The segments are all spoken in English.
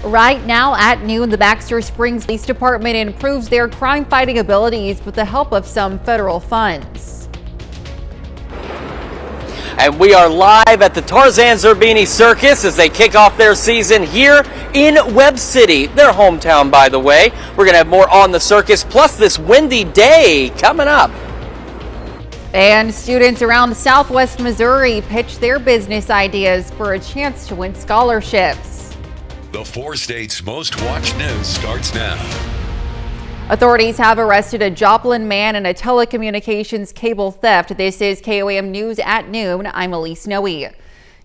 Right now at noon, the Baxter Springs Police Department improves their crime-fighting abilities with the help of some federal funds. And we are live at the Tarzan Zerbini Circus as they kick off their season here in Webb City, their hometown, by the way. We're going to have more on the circus, plus this windy day coming up. And students around Southwest Missouri pitch their business ideas for a chance to win scholarships. The 4 states' most watched news starts now. Authorities have arrested a Joplin man in a telecommunications cable theft. This is KOAM News at noon. I'm Elise Noe.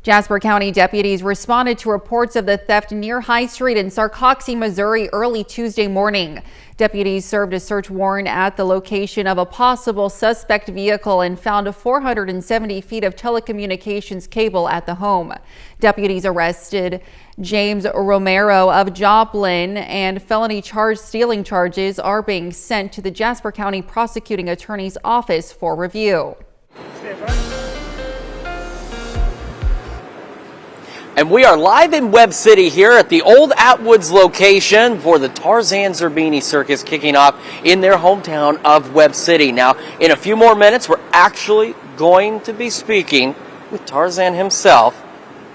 Jasper County deputies responded to reports of the theft near High Street in Sarcoxie, Missouri early Tuesday morning. Deputies served a search warrant at the location of a possible suspect vehicle and found 470 feet of telecommunications cable at the home. Deputies arrested James Romero of Joplin, and felony stealing charges are being sent to the Jasper County Prosecuting Attorney's Office for review. And we are live in Webb City here at the old Atwoods location for the Tarzan Zerbini Circus kicking off in their hometown of Webb City. Now, in a few more minutes, we're actually going to be speaking with Tarzan himself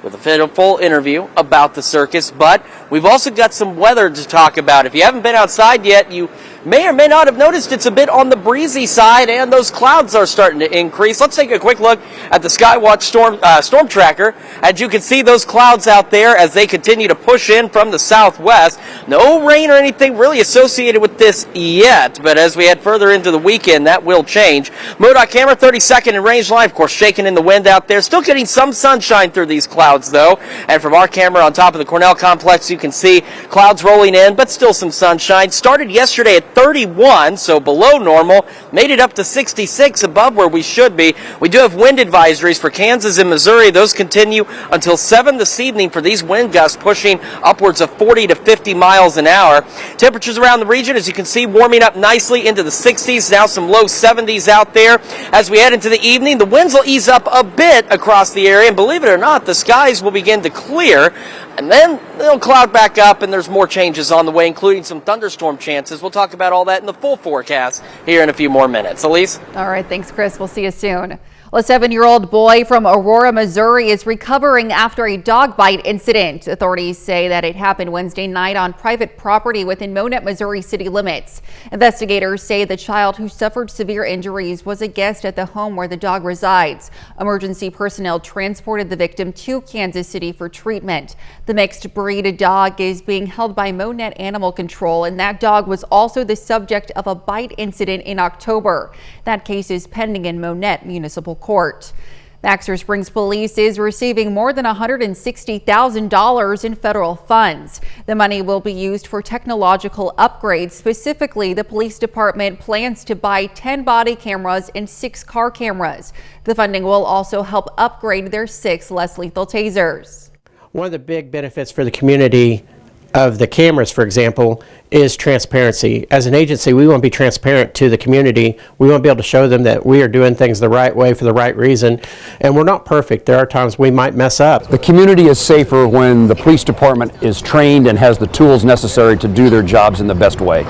with a full interview about the circus, but we've also got some weather to talk about. If you haven't been outside yet, you may or may not have noticed it's a bit on the breezy side, and those clouds are starting to increase. Let's take a quick look at the Skywatch storm tracker. As you can see, those clouds out there as they continue to push in from the southwest. No rain or anything really associated with this yet, but as we head further into the weekend, that will change. MoDOT camera 32nd in range line, of course, shaking in the wind out there. Still getting some sunshine through these clouds, though. And from our camera on top of the Cornell complex, you can see clouds rolling in, but still some sunshine. Started yesterday at 31, so below normal, made it up to 66, above where we should be. We do have wind advisories for Kansas and Missouri. Those continue until 7 this evening for these wind gusts pushing upwards of 40 to 50 miles an hour. Temperatures around the region, as you can see, warming up nicely into the 60s, now some low 70s out there. As we head into the evening, the winds will ease up a bit across the area, and believe it or not, the skies will begin to clear. And then they'll cloud back up, and there's more changes on the way, including some thunderstorm chances. We'll talk about all that in the full forecast here in a few more minutes. Elise? All right, thanks, Chris. We'll see you soon. A 7-year-old boy from Aurora, Missouri is recovering after a dog bite incident. Authorities say that it happened Wednesday night on private property within Monett, Missouri city limits. Investigators say the child who suffered severe injuries was a guest at the home where the dog resides. Emergency personnel transported the victim to Kansas City for treatment. The mixed breed dog is being held by Monett Animal Control, and that dog was also the subject of a bite incident in October. That case is pending in Monett Municipal Court. Baxter Springs Police is receiving more than $160,000 in federal funds. The money will be used for technological upgrades. Specifically, the police department plans to buy 10 body cameras and 6 car cameras. The funding will also help upgrade their 6 less lethal tasers. One of the big benefits for the community of the cameras, for example, is transparency. As an agency, we want to be transparent to the community. We want to be able to show them that we are doing things the right way for the right reason. And we're not perfect. There are times we might mess up. The community is safer when the police department is trained and has the tools necessary to do their jobs in the best way.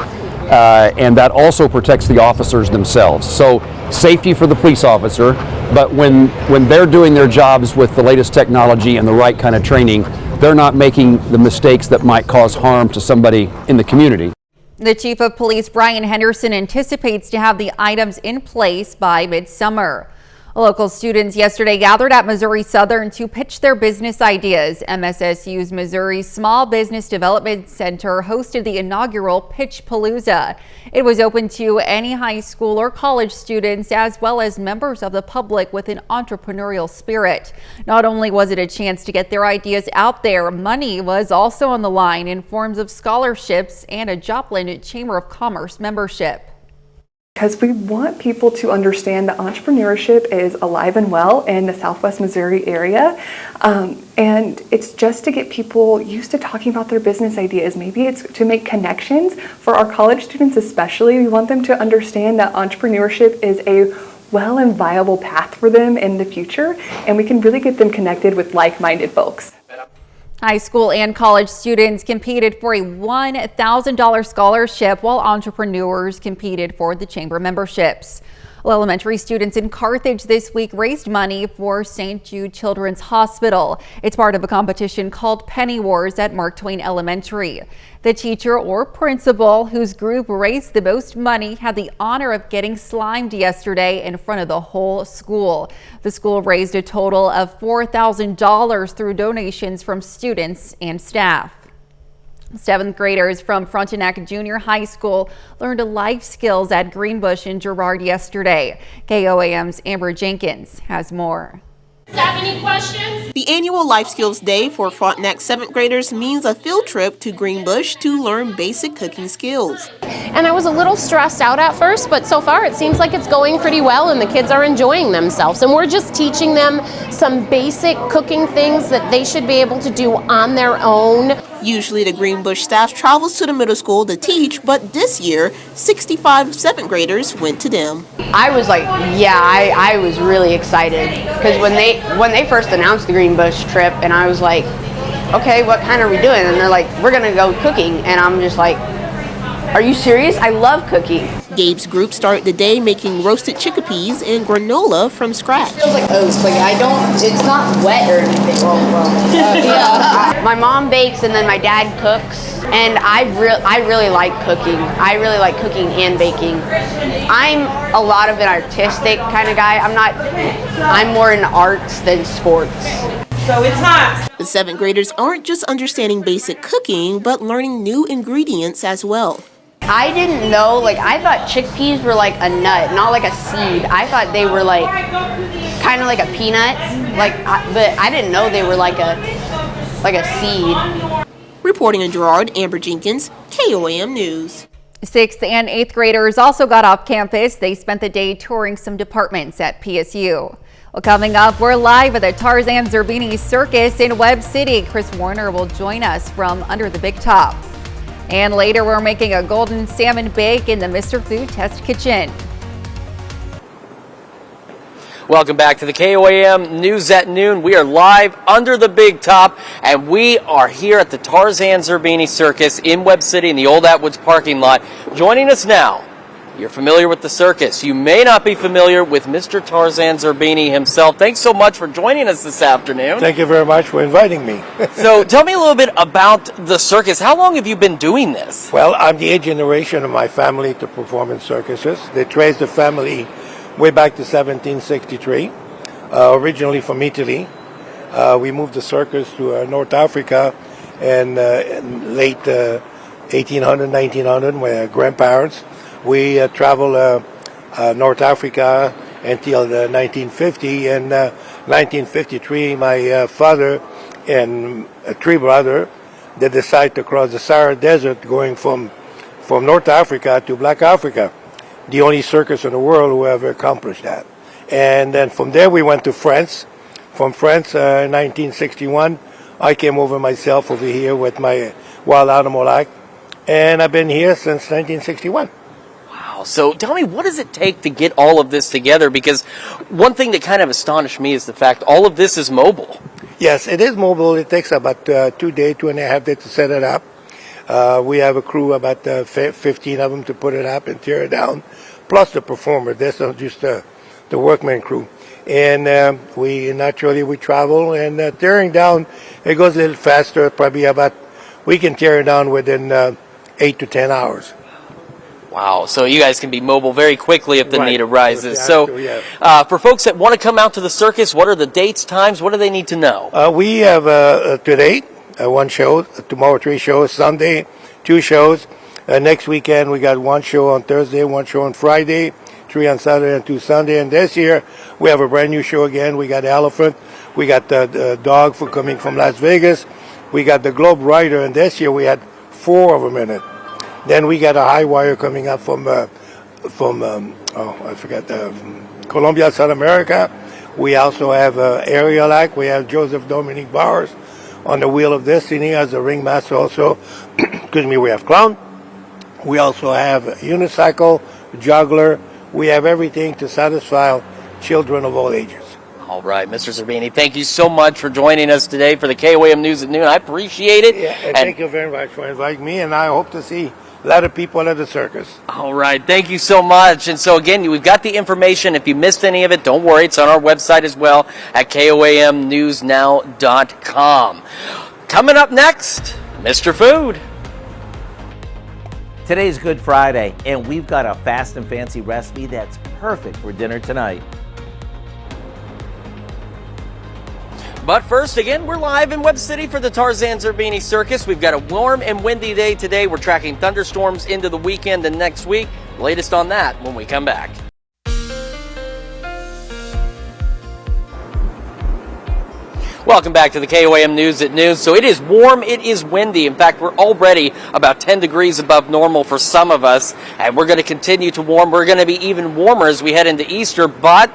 And that also protects the officers themselves. So safety for the police officer, but when they're doing their jobs with the latest technology and the right kind of training, they're not making the mistakes that might cause harm to somebody in the community. The Chief of Police, Brian Henderson, anticipates to have the items in place by midsummer. Local students yesterday gathered at Missouri Southern to pitch their business ideas. MSSU's Missouri Small Business Development Center hosted the inaugural Pitch Palooza. It was open to any high school or college students, as well as members of the public with an entrepreneurial spirit. Not only was it a chance to get their ideas out there, money was also on the line in forms of scholarships and a Joplin Chamber of Commerce membership. Because we want people to understand that entrepreneurship is alive and well in the Southwest Missouri area. And it's just to get people used to talking about their business ideas. Maybe it's to make connections. For our college students especially, we want them to understand that entrepreneurship is a well and viable path for them in the future. And we can really get them connected with like-minded folks. High school and college students competed for a $1,000 scholarship while entrepreneurs competed for the chamber memberships. Well, elementary students in Carthage this week raised money for St. Jude Children's Hospital. It's part of a competition called Penny Wars at Mark Twain Elementary. The teacher or principal whose group raised the most money had the honor of getting slimed yesterday in front of the whole school. The school raised a total of $4,000 through donations from students and staff. 7th graders from Frontenac Junior High School learned life skills at Greenbush in Girard yesterday. KOAM's Amber Jenkins has more. Have any questions? The annual Life Skills Day for Frontenac 7th graders means a field trip to Greenbush to learn basic cooking skills. And I was a little stressed out at first, but so far it seems like it's going pretty well and the kids are enjoying themselves. And we're just teaching them some basic cooking things that they should be able to do on their own. Usually the Greenbush staff travels to the middle school to teach, but this year, 65 7th graders went to them. I was like, I was really excited because when they first announced the Greenbush trip, and I was like, okay, what kind are we doing? And they're like, we're gonna go cooking, and I'm just like, are you serious? I love cooking. Gabe's group started the day making roasted chickpeas and granola from scratch. It feels like oats, like it's not wet or anything. Yeah. My mom bakes and then my dad cooks, and I really like cooking. I really like cooking and baking. I'm a lot of an artistic kind of guy. I'm more in arts than sports. So it's hot. The 7th graders aren't just understanding basic cooking, but learning new ingredients as well. I didn't know, I thought chickpeas were like a nut, not like a seed. I thought they were kind of like a peanut, but I didn't know they were like a seed. Reporting in Girard, Amber Jenkins, KOAM News. 6th and 8th graders also got off campus. They spent the day touring some departments at PSU. Well, coming up, we're live at the Tarzan Zerbini Circus in Webb City. Chris Warner will join us from under the big top. And later, we're making a golden salmon bake in the Mr. Food Test Kitchen. Welcome back to the KOAM News at Noon. We are live under the big top, and we are here at the Tarzan Zerbini Circus in Webb City in the Old Atwoods parking lot. Joining us now, you're familiar with the circus. You may not be familiar with Mr. Tarzan Zerbini himself. Thanks so much for joining us this afternoon. Thank you very much for inviting me. So tell me a little bit about the circus. How long have you been doing this? Well, I'm the 8th generation of my family to perform in circuses. They trace the family way back to 1763, originally from Italy. We moved the circus to North Africa in late 1800, 1900, with grandparents. We traveled North Africa until 1950. In 1953, my father and 3 brothers, they decided to cross the Sahara Desert going from North Africa to Black Africa, the only circus in the world who ever accomplished that. And then from there we went to France. From France, in 1961, I came over myself over here with my Wild Animal Act, and I've been here since 1961. So tell me, what does it take to get all of this together? Because one thing that kind of astonished me is the fact all of this is mobile. Yes, it is mobile. It takes about 2 days, 2.5 days to set it up. We have a crew, about 15 of them, to put it up and tear it down, plus the performer. That's not just the workman crew. And we travel, and tearing down, it goes a little faster, probably we can tear it down within 8 to 10 hours. Wow, so you guys can be mobile very quickly if the need arises. So, for folks that want to come out to the circus, what are the dates, times, what do they need to know? We have today 1 show, tomorrow 3 shows, Sunday 2 shows. Next weekend we got 1 show on Thursday, 1 show on Friday, 3 on Saturday and 2 Sunday. And this year we have a brand new show again. We got Elephant, we got the Dog coming from Las Vegas, we got the Globe Rider, and this year we had 4 of them in it. Then we got a high wire coming up from Colombia, South America. We also have Aerial Act. We have Joseph Dominique Bowers on the Wheel of Destiny as a ringmaster also. Excuse me, we have Clown. We also have Unicycle, Juggler. We have everything to satisfy children of all ages. All right, Mr. Zerbini, thank you so much for joining us today for the KOAM News at Noon. I appreciate it. Yeah, and thank you very much for inviting me, and I hope to see a lot of people at the circus. All right, thank you so much. And so again, we've got the information. If you missed any of it, don't worry. It's on our website as well at KOAMnewsnow.com. Coming up next, Mr. Food. Today's Good Friday, and we've got a fast and fancy recipe that's perfect for dinner tonight. But first, again, we're live in Webb City for the Tarzan Zerbini Circus. We've got a warm and windy day today. We're tracking thunderstorms into the weekend and next week. Latest on that when we come back. Welcome back to the KOAM News at Noon. So it is warm, it is windy. In fact, we're already about 10 degrees above normal for some of us, and we're going to continue to warm. We're going to be even warmer as we head into Easter, but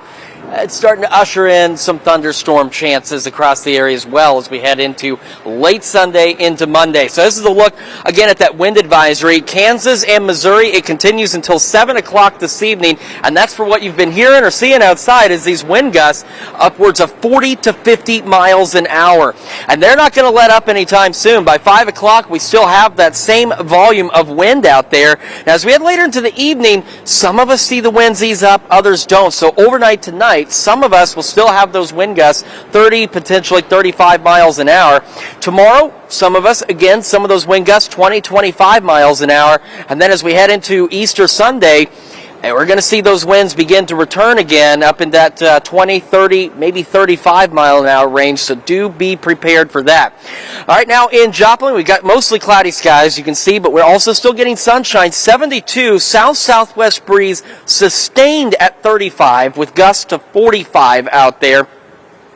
it's starting to usher in some thunderstorm chances across the area as well as we head into late Sunday into Monday. So this is a look again at that wind advisory. Kansas and Missouri, it continues until 7 o'clock this evening, and that's for what you've been hearing or seeing outside is these wind gusts upwards of 40 to 50 miles an hour. And they're not going to let up anytime soon. By 5 o'clock, we still have that same volume of wind out there. Now, as we head later into the evening, some of us see the winds ease up, others don't. So overnight tonight, some of us will still have those wind gusts, 30, potentially 35 miles an hour. Tomorrow, some of us, again, some of those wind gusts, 20, 25 miles an hour. And then as we head into Easter Sunday, we're going to see those winds begin to return again up in that 20, 30, maybe 35 mile an hour range, so do be prepared for that. All right, now in Joplin, we've got mostly cloudy skies, you can see, but we're also still getting sunshine. 72, south-southwest breeze sustained at 35 with gusts to 45 out there.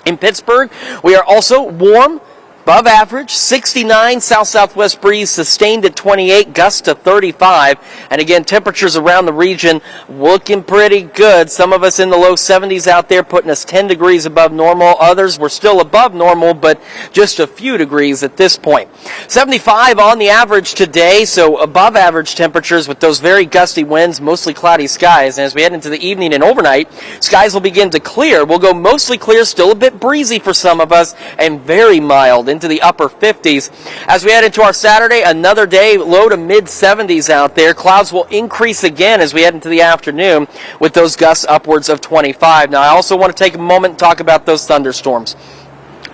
In Pittsburgh, we are also warm, above average, 69, south-southwest breeze sustained at 28, gusts to 35. And again, temperatures around the region looking pretty good. Some of us in the low 70s out there, putting us 10 degrees above normal. Others were still above normal, but just a few degrees at this point. 75 on the average today, so above average temperatures with those very gusty winds, mostly cloudy skies. And as we head into the evening and overnight, skies will begin to clear. We'll go mostly clear, still a bit breezy for some of us, and very mild into the upper 50s. As we head into our Saturday, another day, low to mid 70s out there. Clouds will increase again as we head into the afternoon with those gusts upwards of 25. Now, I also want to take a moment and talk about those thunderstorms.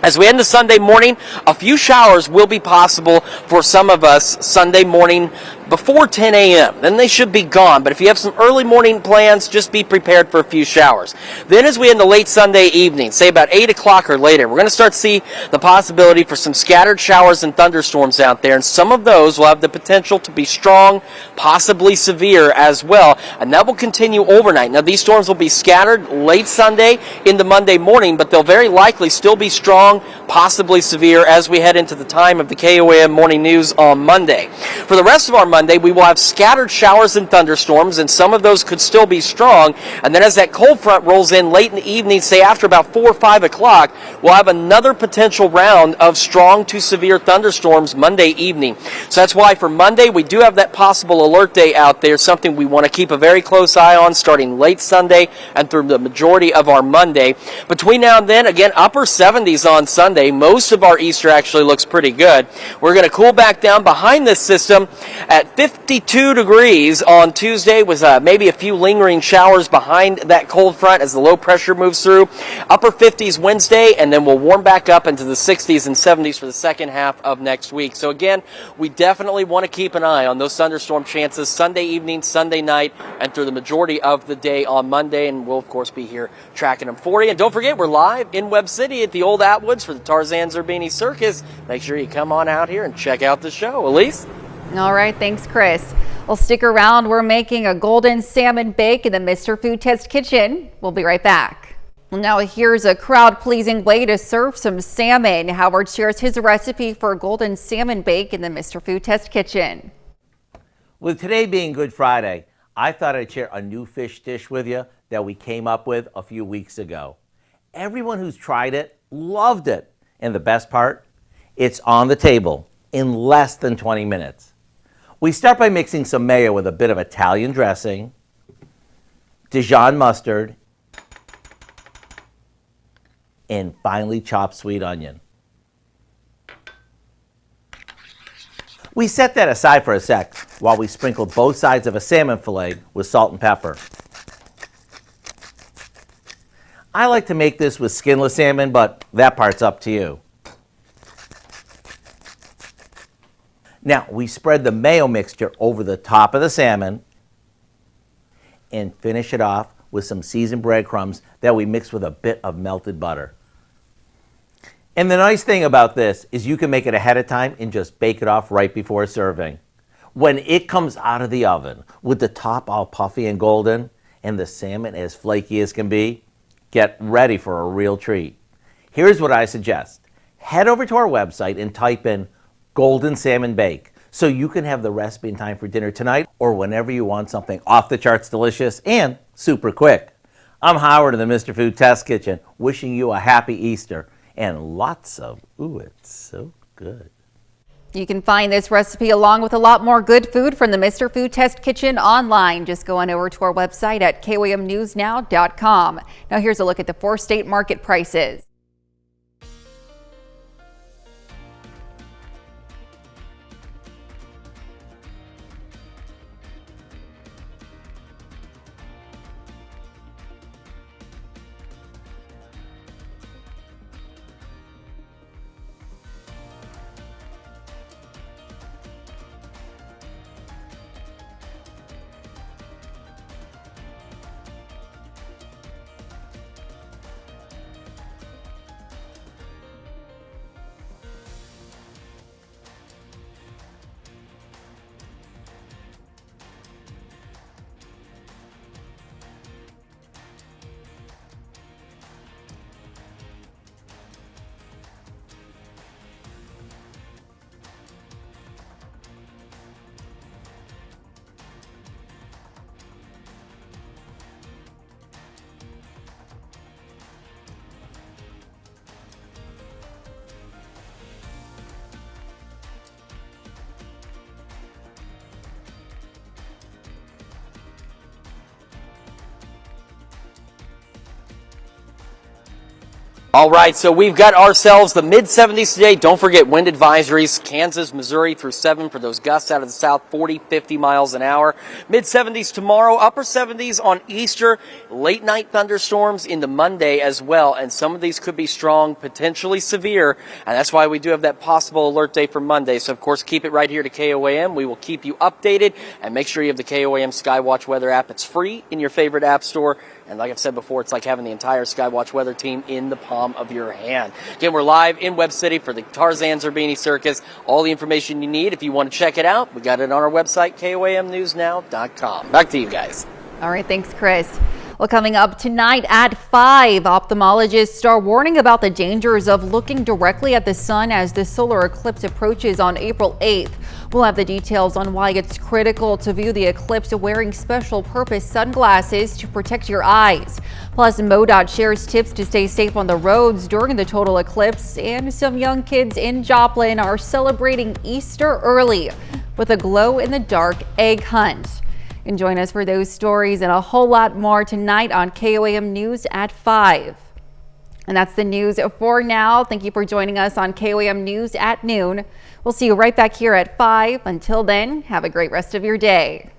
As we head into Sunday morning, a few showers will be possible for some of us Sunday morning before 10 a.m. Then they should be gone. But if you have some early morning plans, just be prepared for a few showers. Then as we end the late Sunday evening, say about 8 o'clock or later, we're going to start to see the possibility for some scattered showers and thunderstorms out there. And some of those will have the potential to be strong, possibly severe as well. And that will continue overnight. Now, these storms will be scattered late Sunday into Monday morning, but they'll very likely still be strong, possibly severe as we head into the time of the KOAM Morning News on Monday. For the rest of our Monday, we will have scattered showers and thunderstorms, and some of those could still be strong. And then as that cold front rolls in late in the evening, say after about 4 or 5 o'clock, we'll have another potential round of strong to severe thunderstorms Monday evening. So that's why for Monday, we do have that possible alert day out there, something we want to keep a very close eye on starting late Sunday and through the majority of our Monday. Between now and then, again, upper 70s on Sunday. Most of our Easter actually looks pretty good. We're going to cool back down behind this system at 52 degrees on Tuesday with maybe a few lingering showers behind that cold front as the low pressure moves through. Upper 50s Wednesday, and then we'll warm back up into the 60s and 70s for the second half of next week. So again, we definitely want to keep an eye on those thunderstorm chances Sunday evening, Sunday night, and through the majority of the day on Monday. And we'll, of course, be here tracking them for you. And don't forget, we're live in Webb City at the Old Atwoods for the Tarzan Zerbini Circus. Make sure you come on out here and check out the show. Elise? All right, thanks, Chris. Well, stick around. We're making a golden salmon bake in the Mr. Food Test Kitchen. We'll be right back. Now, here's a crowd-pleasing way to serve some salmon. Howard shares his recipe for a golden salmon bake in the Mr. Food Test Kitchen. With today being Good Friday, I thought I'd share a new fish dish with you that we came up with a few weeks ago. Everyone who's tried it loved it. And the best part, it's on the table in less than 20 minutes. We start by mixing some mayo with a bit of Italian dressing, Dijon mustard, and finely chopped sweet onion. We set that aside for a sec while we sprinkled both sides of a salmon fillet with salt and pepper. I like to make this with skinless salmon, but that part's up to you. Now, we spread the mayo mixture over the top of the salmon and finish it off with some seasoned breadcrumbs that we mix with a bit of melted butter. And the nice thing about this is you can make it ahead of time and just bake it off right before serving. When it comes out of the oven with the top all puffy and golden and the salmon as flaky as can be, get ready for a real treat. Here's what I suggest. Head over to our website and type in Golden Salmon Bake so you can have the recipe in time for dinner tonight or whenever you want something off the charts delicious and super quick. I'm Howard in the Mr. Food Test Kitchen, wishing you a happy Easter and lots of, ooh, it's so good. You can find this recipe along with a lot more good food from the Mr. Food Test Kitchen online. Just go on over to our website at KOAMnewsnow.com. Now here's a look at the 4-state market prices. All right, so we've got ourselves the mid-70s today. Don't forget wind advisories, Kansas, Missouri through 7 for those gusts out of the south, 40, 50 miles an hour. Mid-70s tomorrow, upper 70s on Easter, late night thunderstorms into Monday as well. And some of these could be strong, potentially severe. And that's why we do have that possible alert day for Monday. So, of course, keep it right here to KOAM. We will keep you updated. And make sure you have the KOAM Skywatch Weather app. It's free in your favorite app store. And like I've said before, it's like having the entire Skywatch Weather team in the palm of your hand. Again, we're live in Webb City for the Tarzan Zerbini Circus. All the information you need if you want to check it out, we got it on our website, KOAMnewsnow.com. Back to you guys. All right, thanks, Chris. Well, coming up tonight at 5, ophthalmologists are warning about the dangers of looking directly at the sun as the solar eclipse approaches on April 8th. We'll have the details on why it's critical to view the eclipse wearing special purpose sunglasses to protect your eyes. Plus, MoDOT shares tips to stay safe on the roads during the total eclipse, and some young kids in Joplin are celebrating Easter early with a glow-in-the-dark egg hunt. And join us for those stories and a whole lot more tonight on KOAM News at 5. And that's the news for now. Thank you for joining us on KOAM News at noon. We'll see you right back here at 5. Until then, have a great rest of your day.